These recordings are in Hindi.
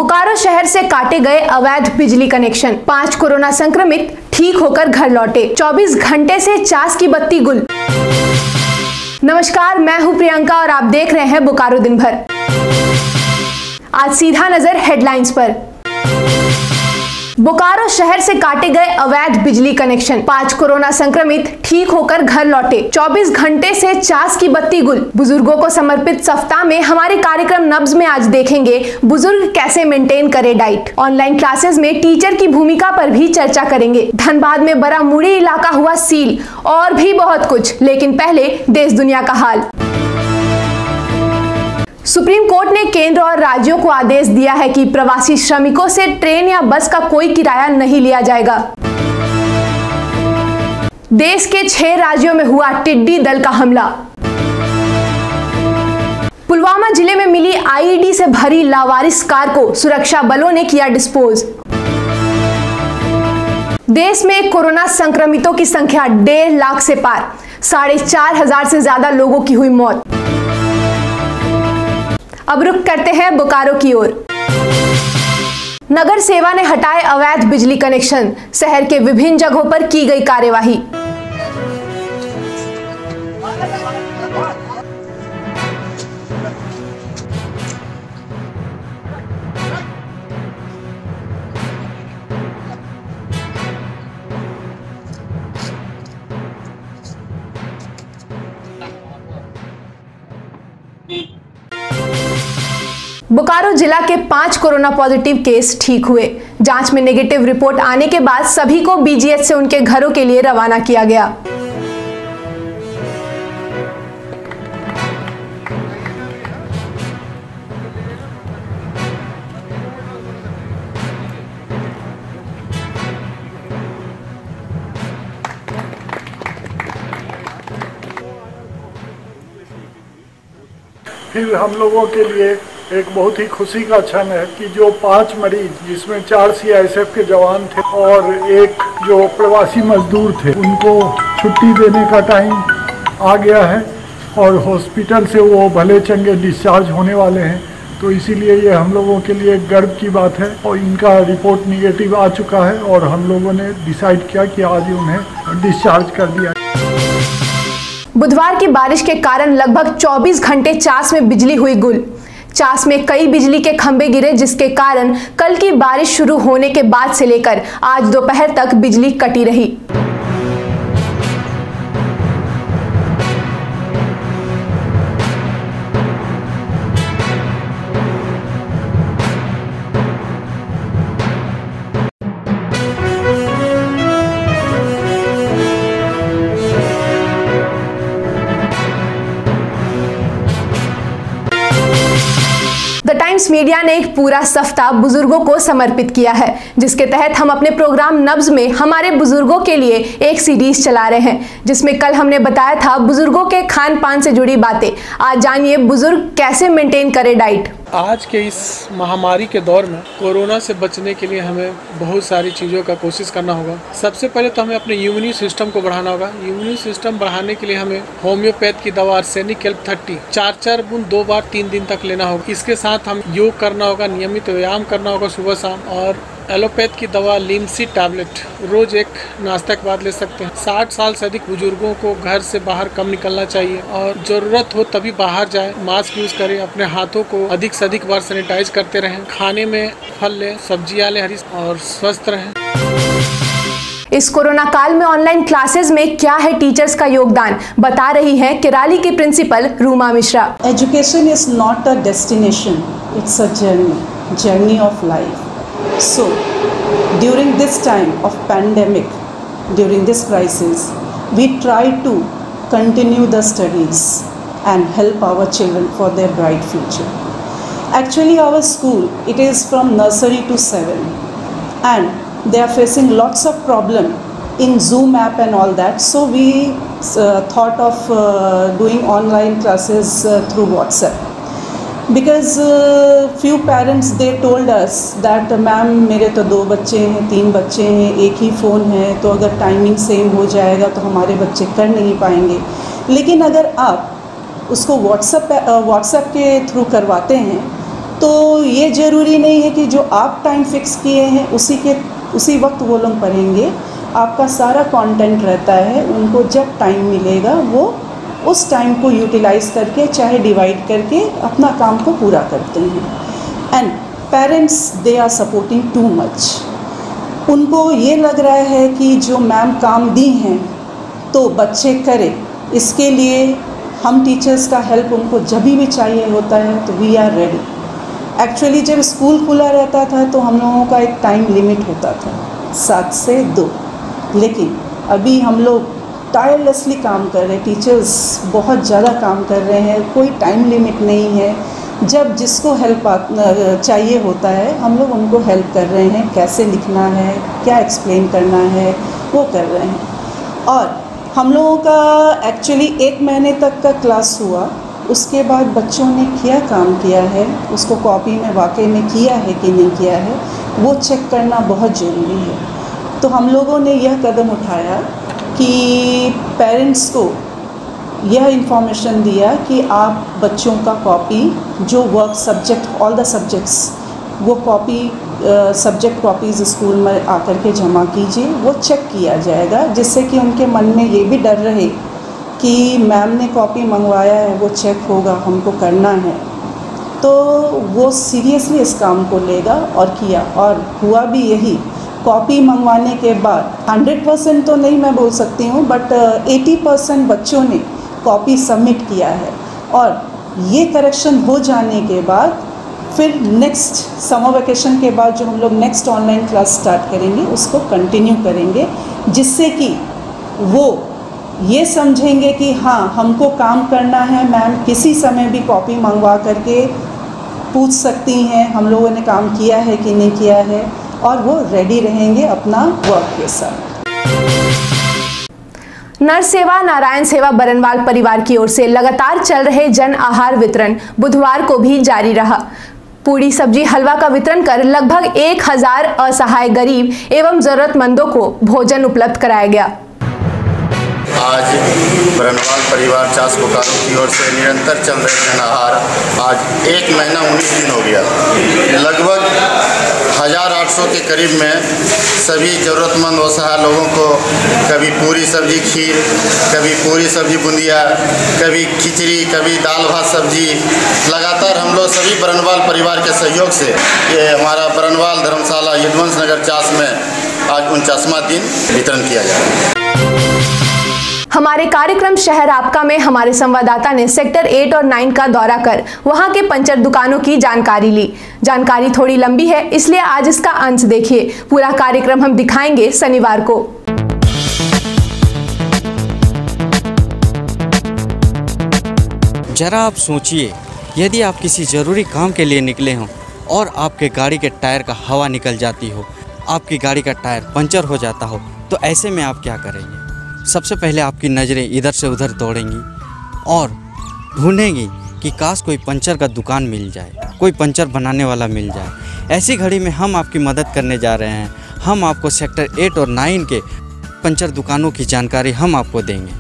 बोकारो शहर से काटे गए अवैध बिजली कनेक्शन। 5 कोरोना संक्रमित ठीक होकर घर लौटे। 24 घंटे से चास की बत्ती गुल। नमस्कार, मैं हूं प्रियंका और आप देख रहे हैं बोकारो दिन भर। आज सीधा नजर हेडलाइंस पर। बोकारो शहर से काटे गए अवैध बिजली कनेक्शन। 5 कोरोना संक्रमित ठीक होकर घर लौटे। 24 घंटे से चास की बत्ती गुल। बुजुर्गों को समर्पित सप्ताह में हमारे कार्यक्रम नब्ज में आज देखेंगे बुजुर्ग कैसे मेंटेन करे डाइट। ऑनलाइन क्लासेस में टीचर की भूमिका पर भी चर्चा करेंगे। धनबाद में बरामुड़ी इलाका हुआ सील और भी बहुत कुछ, लेकिन पहले देश दुनिया का हाल। सुप्रीम कोर्ट ने केंद्र और राज्यों को आदेश दिया है कि प्रवासी श्रमिकों से ट्रेन या बस का कोई किराया नहीं लिया जाएगा। देश के 6 राज्यों में हुआ टिड्डी दल का हमला। पुलवामा जिले में मिली आईईडी से भरी लावारिस कार को सुरक्षा बलों ने किया डिस्पोज। देश में कोरोना संक्रमितों की संख्या 1.5 लाख से पार। 4,500 से ज्यादा लोगों की हुई मौत। अब रुख करते हैं बोकारो की ओर। नगर सेवा ने हटाए अवैध बिजली कनेक्शन। शहर के विभिन्न जगहों पर की गई कार्यवाही। बोकारो जिला के 5 कोरोना पॉजिटिव केस ठीक हुए। जांच में नेगेटिव रिपोर्ट आने के बाद सभी को बीजीएच से उनके घरों के लिए रवाना किया गया। फिर हम लोगों के लिए एक बहुत ही खुशी का क्षण है कि जो 5 मरीज, जिसमें 4 सीआईएसएफ के जवान थे और एक जो प्रवासी मजदूर थे, उनको छुट्टी देने का टाइम आ गया है और हॉस्पिटल से वो भले चंगे डिस्चार्ज होने वाले हैं। तो इसीलिए ये हम लोगों के लिए गर्व की बात है और इनका रिपोर्ट निगेटिव आ चुका है और हम लोगों ने डिसाइड किया कि आज उन्हें डिस्चार्ज कर दिया। बुधवार की बारिश के कारण लगभग 24 घंटे चास में बिजली हुई गुल। चास में कई बिजली के खंभे गिरे, जिसके कारण कल की बारिश शुरू होने के बाद से लेकर आज दोपहर तक बिजली कटी रही। द टाइम्स मीडिया ने एक पूरा सप्ताह बुजुर्गों को समर्पित किया है, जिसके तहत हम अपने प्रोग्राम नब्ज में हमारे बुजुर्गों के लिए एक सीरीज चला रहे हैं, जिसमें कल हमने बताया था बुजुर्गों के खान पान से जुड़ी बातें। आज जानिए बुजुर्ग कैसे मेंटेन करे डाइट। आज के इस महामारी के दौर में कोरोना से बचने के लिए हमें बहुत सारी चीज़ों का कोशिश करना होगा। सबसे पहले तो हमें अपने इम्यूनी सिस्टम को बढ़ाना होगा। इम्यूनी सिस्टम बढ़ाने के लिए हमें होम्योपैथ की दवा आर्सेनिक हेल्प 30 4 बूंद 2 बार 3 दिन तक लेना होगा। इसके साथ हम योग करना होगा, नियमित व्यायाम करना होगा सुबह शाम, और एलोपैथ की दवा लिमसी टैबलेट रोज एक नाश्ता के बाद ले सकते हैं। 60 साल से अधिक बुजुर्गों को घर से बाहर कम निकलना चाहिए और ज़रूरत हो तभी बाहर जाएं। मास्क यूज़ करें, अपने हाथों को अधिक से अधिक बार सैनिटाइज करते रहें। खाने में फल लें, सब्जियां लें हरी, और स्वस्थ रहें। इस कोरोना काल में ऑनलाइन क्लासेस में क्या है टीचर्स का योगदान, बता रही हैं किराली की principal Ruma Mishra. Education is not a destination, it's a journey of life. So, during this time of pandemic, during this crisis, we try to continue the studies and help our children for their bright future. Actually, our school, it is from nursery to 7, and they are facing lots of problem in Zoom app and all that. So we thought of doing online classes through WhatsApp. Because few parents they told us that ma'am मेरे तो 2 बच्चे हैं, 3 बच्चे हैं, एक ही फ़ोन है, तो अगर टाइमिंग सेम हो जाएगा तो हमारे बच्चे कर नहीं पाएंगे। लेकिन अगर आप उसको व्हाट्सएप के थ्रू करवाते हैं तो ये ज़रूरी नहीं है कि जो आप टाइम फिक्स किए हैं उसी वक्त वो लोग पढ़ेंगे। आपका सारा कंटेंट रहता है, उनको जब टाइम मिलेगा वो उस टाइम को यूटिलाइज़ करके चाहे डिवाइड करके अपना काम को पूरा करते हैं। And parents they are supporting too much. उनको ये लग रहा है कि जो मैम काम दी हैं तो बच्चे करें, इसके लिए हम टीचर्स का हेल्प उनको जब भी चाहिए होता है तो वी आर रेडी। एक्चुअली जब स्कूल खुला रहता था तो हम लोगों का एक टाइम लिमिट होता था 7 से 2, लेकिन अभी हम लोग टायरलेसली काम कर रहे हैं, टीचर्स बहुत ज़्यादा काम कर रहे हैं, कोई टाइम लिमिट नहीं है। जब जिसको हेल्प चाहिए होता है हम लोग उनको हेल्प कर रहे हैं, कैसे लिखना है, क्या एक्सप्लेन करना है वो कर रहे हैं। और हम लोगों का एक्चुअली 1 महीने तक का क्लास हुआ, उसके बाद बच्चों ने क्या काम किया है, उसको कॉपी में वाकई में किया है कि नहीं किया है, वो चेक करना बहुत ज़रूरी है। तो हम लोगों ने यह कदम उठाया कि पेरेंट्स को यह इन्फॉर्मेशन दिया कि आप बच्चों का कॉपी जो work subject all the subjects वो कॉपी सब्जेक्ट कॉपीज़ स्कूल में आकर के जमा कीजिए, वो चेक किया जाएगा, जिससे कि उनके मन में ये भी डर रहे कि मैम ने कॉपी मंगवाया है, वो चेक होगा, हमको करना है। तो वो सीरियसली इस काम को लेगा और किया, और हुआ भी यही। कॉपी मंगवाने के बाद 100% तो नहीं मैं बोल सकती हूँ, बट 80% बच्चों ने कॉपी सबमिट किया है। और ये करेक्शन हो जाने के बाद फिर नेक्स्ट समर वेकेशन के बाद जो हम लोग नेक्स्ट ऑनलाइन क्लास स्टार्ट करेंगे उसको कंटिन्यू करेंगे, जिससे कि वो ये समझेंगे कि हाँ हमको काम करना है, मैम किसी समय भी कॉपी मंगवा करके पूछ सकती हैं हम लोगों ने काम किया है कि नहीं किया है, और वो रेडी रहेंगे अपना वर्क के साथ। नर सेवा नारायण सेवा बरनवाल परिवार की ओर से लगातार चल रहे जन आहार वितरण बुधवार को भी जारी रहा। पूरी सब्जी हलवा का वितरण कर लगभग 1000 असहाय गरीब एवं जरूरतमंदों को भोजन उपलब्ध कराया गया। आज बरनवाल परिवार चास बोकारो की ओर से निरंतर चल रहे जन आहार आज 1 महीना 19 दिन हो गया। लगभग 1800 के करीब में सभी ज़रूरतमंद असहाय लोगों को कभी पूरी सब्जी खीर, कभी पूरी सब्जी बुंदिया, कभी खिचड़ी, कभी दाल भात सब्जी, लगातार हम लोग सभी बरनवाल परिवार के सहयोग से ये हमारा बरनवाल धर्मशाला यदुवंश नगर चास में आज 49वां दिन वितरण किया जा रहा है। हमारे कार्यक्रम शहर आपका में हमारे संवाददाता ने सेक्टर 8 और 9 का दौरा कर वहां के पंचर दुकानों की जानकारी ली। जानकारी थोड़ी लंबी है, इसलिए आज इसका अंश देखिए। पूरा कार्यक्रम हम दिखाएंगे शनिवार को। जरा आप सोचिए, यदि आप किसी ज़रूरी काम के लिए निकले हों और आपके गाड़ी के टायर का हवा निकल जाती हो, आपकी गाड़ी का टायर पंचर हो जाता हो, तो ऐसे में आप क्या करेंगे? सबसे पहले आपकी नज़रें इधर से उधर दौड़ेंगी और ढूंढेंगी कि काश कोई पंचर का दुकान मिल जाए, कोई पंचर बनाने वाला मिल जाए। ऐसी घड़ी में हम आपकी मदद करने जा रहे हैं। हम आपको सेक्टर 8 और 9 के पंचर दुकानों की जानकारी हम आपको देंगे।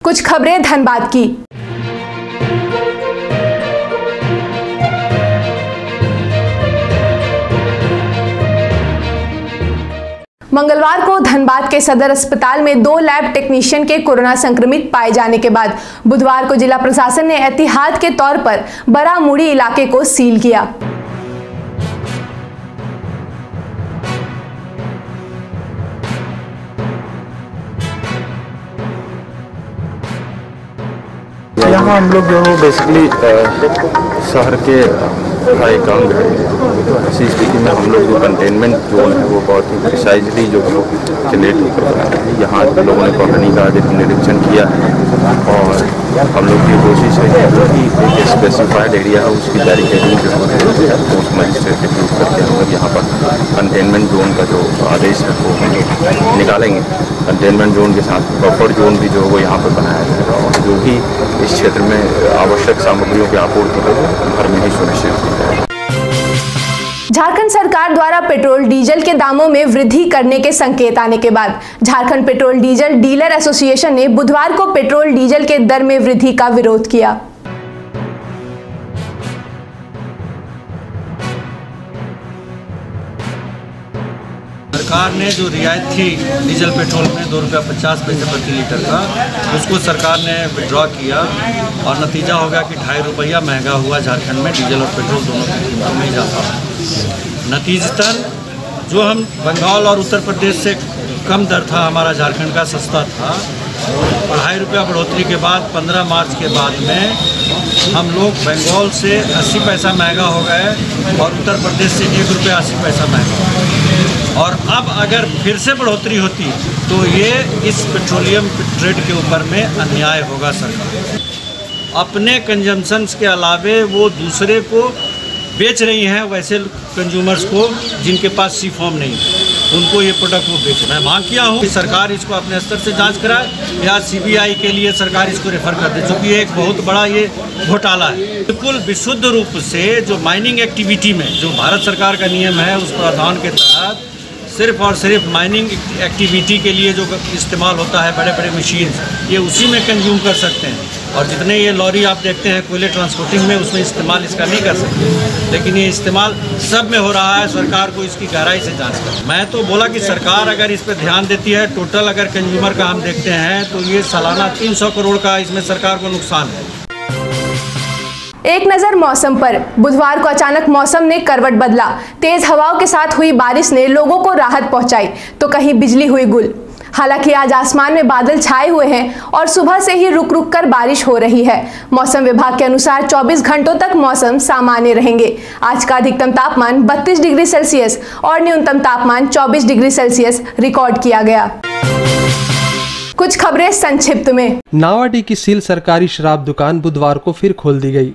कुछ खबरें धनबाद की। मंगलवार को धनबाद के सदर अस्पताल में 2 लैब टेक्नीशियन के कोरोना संक्रमित पाए जाने के बाद बुधवार को जिला प्रशासन ने एहतियात के तौर पर बरामुड़ी इलाके को सील किया। यहाँ हम लोग जो बेसिकली शहर के का एक अंग है। तो ऐसी स्थिति में हम लोग जो कंटेनमेंट जोन है वो बहुत ही प्रिसाइजली जो क्रिएट होकर बनाया है। यहाँ लोगों ने कॉलोनी का आज निरीक्षण किया है और हम लोग की कोशिश है कि एक स्पेसिफाइड एरिया है उसकी बैरिकेडिंग जो है उस मजिस्ट्रेट के यूज करके हम लोग यहाँ पर कंटेनमेंट जोन का जो आदेश है वो हम लोग निकालेंगे। कंटेनमेंट जोन के साथ बफर जोन भी जो है वो यहाँ पर बनाया जाएगा और जो भी इस क्षेत्र में आवश्यक सामग्रियों की आपूर्ति है वो घर में ही सुनिश्चित की जाएगी। झारखंड सरकार द्वारा पेट्रोल डीजल के दामों में वृद्धि करने के संकेत आने के बाद Jharkhand petrol diesel dealer association ने बुधवार को पेट्रोल डीजल के दर में वृद्धि का विरोध किया। सरकार ने जो रियायत थी डीजल पेट्रोल में ₹2.50 प्रति लीटर का, उसको सरकार ने विड्रॉ किया और नतीजा हो गया कि ₹2.5 महंगा हुआ झारखंड में डीजल और पेट्रोल दोनों की कीमतों में इजाफा। नतीजतन जो हम बंगाल और उत्तर प्रदेश से कम दर था हमारा झारखंड का सस्ता था, ₹2.5 बढ़ोतरी के बाद 15 मार्च के बाद में हम लोग बंगाल से 80 पैसा महंगा हो गए और उत्तर प्रदेश से ₹1.80 महंगा। और अब अगर फिर से बढ़ोतरी होती तो ये इस पेट्रोलियम ट्रेड के ऊपर में अन्याय होगा। सरकार अपने कंजम्पशंस के अलावे वो दूसरे को बेच रही हैं, वैसे कंज्यूमर्स को जिनके पास सी फॉर्म नहीं है उनको ये प्रोडक्ट वो बेच रहे हैं। मांग किया हूँ कि सरकार इसको अपने स्तर से जांच कराए या CBI के लिए सरकार इसको रेफर कर दे, क्योंकि एक बहुत बड़ा ये घोटाला है। बिल्कुल विशुद्ध रूप से जो माइनिंग एक्टिविटी में जो भारत सरकार का नियम है उस प्रावधान के तहत सिर्फ और सिर्फ माइनिंग एक्टिविटी के लिए जो इस्तेमाल होता है बड़े बड़े मशीन, ये उसी में कंज्यूम कर सकते हैं। और जितने ये लॉरी आप देखते हैं कोयले ट्रांसपोर्टिंग में, उसमें इस्तेमाल इसका नहीं कर सकते, लेकिन ये इस्तेमाल सब में हो रहा है। सरकार को इसकी गहराई से जांच कर। मैं तो बोला कि सरकार अगर इस पर ध्यान देती है, टोटल अगर कंज्यूमर का हम देखते हैं तो ये सालाना 300 करोड़ का इसमें सरकार को नुकसान है। एक नजर मौसम पर। बुधवार को अचानक मौसम ने करवट बदला। तेज हवाओं के साथ हुई बारिश ने लोगों को राहत पहुंचाई तो कहीं बिजली हुई गुल। हालांकि आज आसमान में बादल छाए हुए हैं और सुबह से ही रुक रुक कर बारिश हो रही है। मौसम विभाग के अनुसार 24 घंटों तक मौसम सामान्य रहेंगे। आज का अधिकतम तापमान 32 डिग्री सेल्सियस और न्यूनतम तापमान 24 डिग्री सेल्सियस रिकॉर्ड किया गया। कुछ खबरें संक्षिप्त में। नावाडीह की सील सरकारी शराब दुकान बुधवार को फिर खोल दी गई।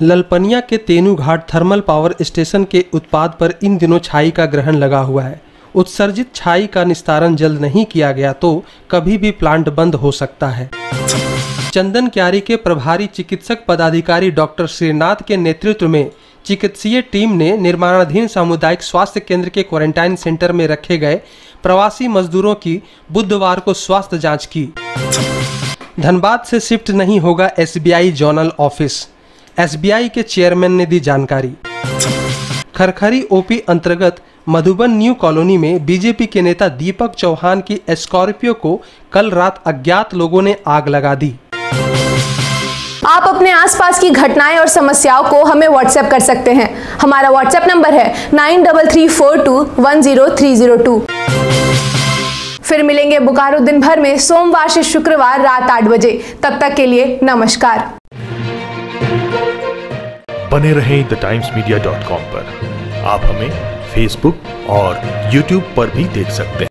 ललपनिया के तेनू घाट थर्मल पावर स्टेशन के उत्पाद पर इन दिनों छाई का ग्रहण लगा हुआ है। उत्सर्जित छाई का निस्तारण जल्द नहीं किया गया तो कभी भी प्लांट बंद हो सकता है। चंदन क्यारी के प्रभारी चिकित्सक पदाधिकारी डॉक्टर श्रीनाथ के नेतृत्व में चिकित्सीय टीम ने निर्माणाधीन सामुदायिक स्वास्थ्य केंद्र के क्वारंटाइन सेंटर में रखे गए प्रवासी मजदूरों की बुधवार को स्वास्थ्य जांच की। धनबाद से शिफ्ट नहीं होगा SBI जोनल ऑफिस, SBI के चेयरमैन ने दी जानकारी। खरखरी OP अंतर्गत मधुबन न्यू कॉलोनी में बीजेपी के नेता दीपक चौहान की स्कॉर्पियो को कल रात अज्ञात लोगों ने आग लगा दी। आप अपने आसपास की घटनाएं और समस्याओं को हमें व्हाट्सएप कर सकते हैं। हमारा व्हाट्सएप नंबर है 9334210302। फिर मिलेंगे बोकारो दिन भर में सोमवार से शुक्रवार रात 8 बजे। तब तक के लिए नमस्कार। बने रहें thetimesmedia.com पर। आप हमें फेसबुक और यूट्यूब पर भी देख सकते हैं।